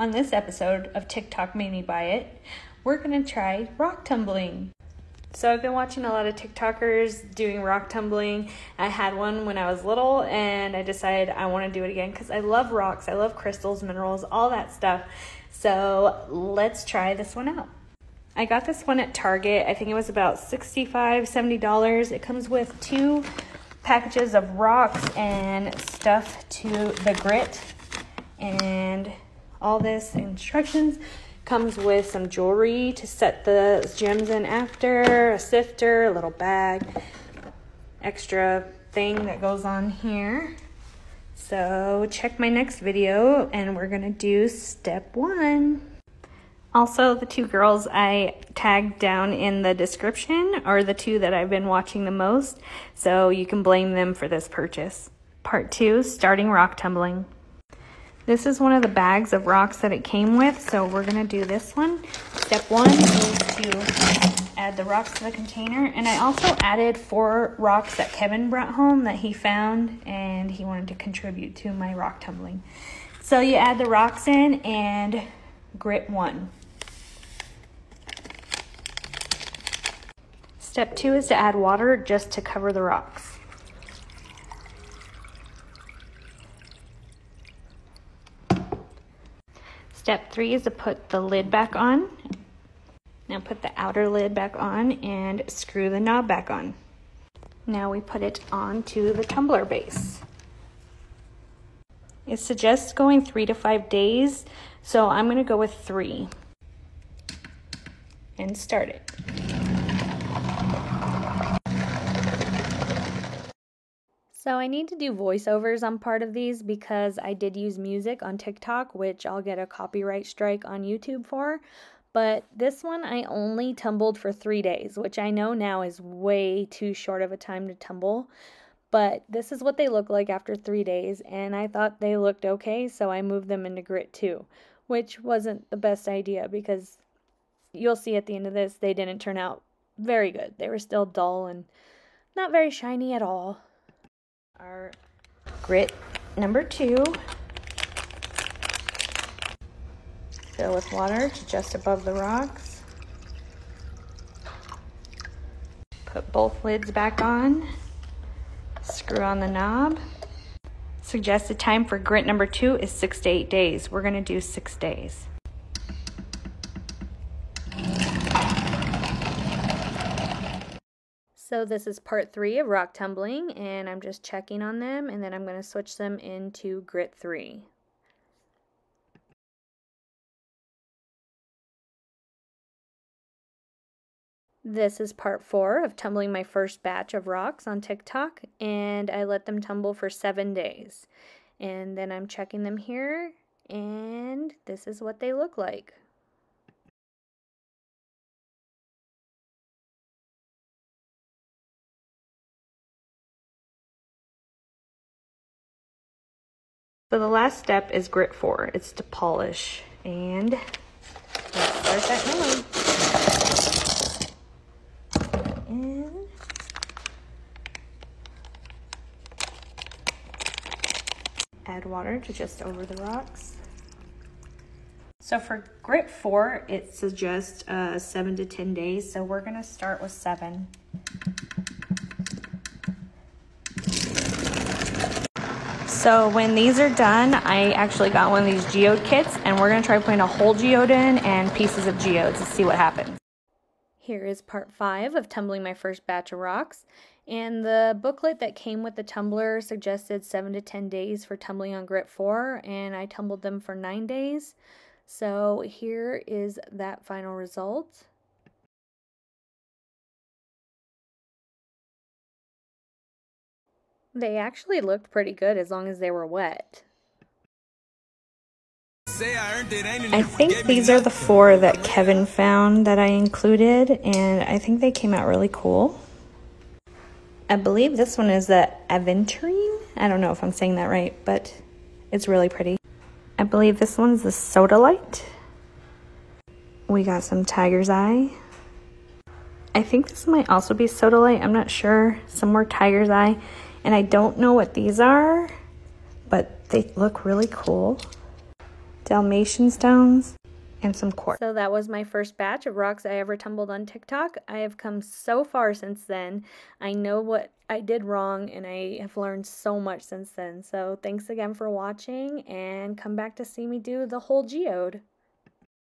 On this episode of TikTok Made Me Buy It, we're gonna try rock tumbling. So I've been watching a lot of TikTokers doing rock tumbling. I had one when I was little and I decided I want to do it again because I love rocks, I love crystals, minerals, all that stuff. So let's try this one out. I got this one at Target. I think it was about $65, $70. It comes with 2 packages of rocks and stuff to the grit, and all this instructions comes with some jewelry to set the gems in after, a sifter, a little bag, extra thing that goes on here. So check my next video and we're gonna do step 1. Also, the 2 girls I tagged down in the description are the 2 that I've been watching the most, so you can blame them for this purchase. Part 2, starting rock tumbling. This is one of the bags of rocks that it came with, so we're gonna do this one. Step 1 is to add the rocks to the container, and I also added 4 rocks that Kevin brought home that he found, and he wanted to contribute to my rock tumbling. So you add the rocks in and grit 1. Step 2 is to add water just to cover the rocks. Step 3 is to put the lid back on. Now put the outer lid back on and screw the knob back on. Now we put it onto the tumbler base. It suggests going 3 to 5 days, so I'm gonna go with 3 and start it. So I need to do voiceovers on part of these because I did use music on TikTok, which I'll get a copyright strike on YouTube for. But this one I only tumbled for 3 days, which I know now is way too short of a time to tumble. But this is what they look like after 3 days, and I thought they looked okay, so I moved them into grit 2, which wasn't the best idea because you'll see at the end of this, they didn't turn out very good. They were still dull and not very shiny at all. Our grit number 2. Fill with water to just above the rocks. Put both lids back on. Screw on the knob. Suggested time for grit number 2 is 6 to 8 days. We're going to do 6 days. So this is part 3 of rock tumbling, and I'm just checking on them, and then I'm going to switch them into grit 3. This is part 4 of tumbling my first batch of rocks on TikTok, and I let them tumble for 7 days. And then I'm checking them here, and this is what they look like. So the last step is grit 4. It's to polish, and let's start that now. And add water to just over the rocks. So for grit 4, it suggests 7 to 10 days, so we're gonna start with 7. So when these are done, I actually got one of these geode kits, and we're going to try putting a whole geode in and pieces of geodes to see what happens. Here is part 5 of tumbling my first batch of rocks, and the booklet that came with the tumbler suggested 7 to 10 days for tumbling on grit 4, and I tumbled them for 9 days. So here is that final result. They actually looked pretty good as long as they were wet. I think these are the 4 that Kevin found that I included, and I think they came out really cool. I believe this one is the aventurine. I don't know if I'm saying that right, but it's really pretty. I believe this one's the sodalite. We got some tiger's eye. I think this might also be sodalite. I'm not sure. Some more tiger's eye. And I don't know what these are, but they look really cool. Dalmatian stones, and some quartz. So that was my first batch of rocks I ever tumbled on TikTok. I have come so far since then. I know what I did wrong, and I have learned so much since then. So thanks again for watching, and come back to see me do the whole geode.